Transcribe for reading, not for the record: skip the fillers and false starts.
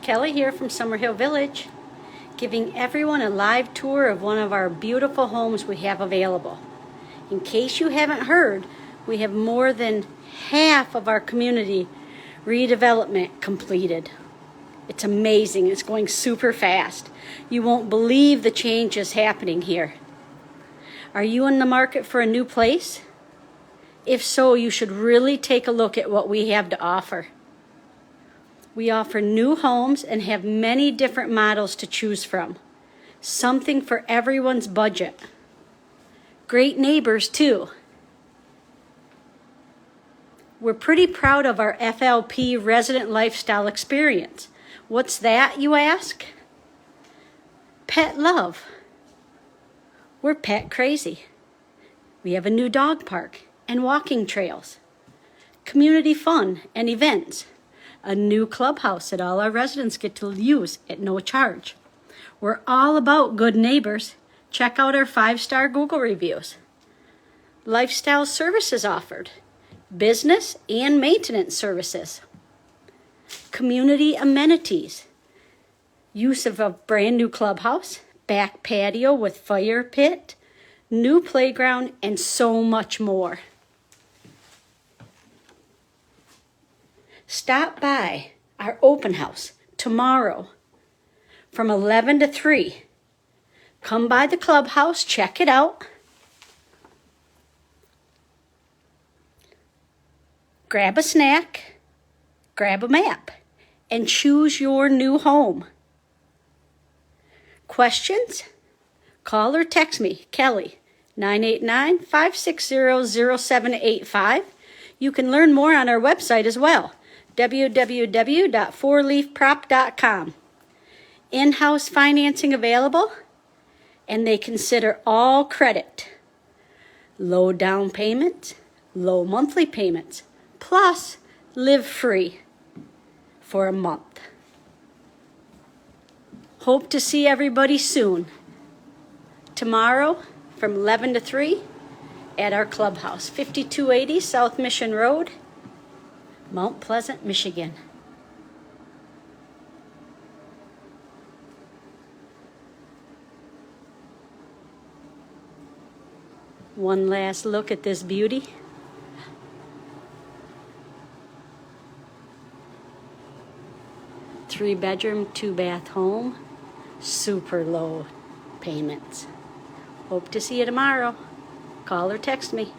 Kelly here from Summerhill Village, giving everyone a live tour of one of our beautiful homes we have available. In case you haven't heard, we have more than half of our community redevelopment completed. It's amazing. It's going super fast. You won't believe the changes happening here. Are you in the market for a new place? If so, you should really take a look at what we have to offer. We offer new homes and have many different models to choose from. Something for everyone's budget. Great neighbors too. We're pretty proud of our FLP resident lifestyle experience. What's that, you ask? Pet love. We're pet crazy. We have a new dog park and walking trails. Community fun and events. A new clubhouse that all our residents get to use at no charge. We're all about good neighbors. Check out our 5-star Google reviews. Lifestyle services offered. Business and maintenance services. Community amenities. Use of a brand new clubhouse, back patio with fire pit, new playground, and so much more. Stop by our open house tomorrow from 11 to 3. Come by the clubhouse, check it out. Grab a snack, grab a map, and choose your new home. Questions? Call or text me, Kelly, 989-560-0785. You can learn more on our website as well, www.fourleafprop.com. In-house financing available, and they consider all credit. Low down payments, low monthly payments, plus live free for a month. Hope to see everybody soon. Tomorrow from 11 to 3 at our clubhouse, 5280 South Mission Road, Mount Pleasant, Michigan. One last look at this beauty. Three-bedroom, 2-bath home, super low payments. Hope to see you tomorrow. Call or text me.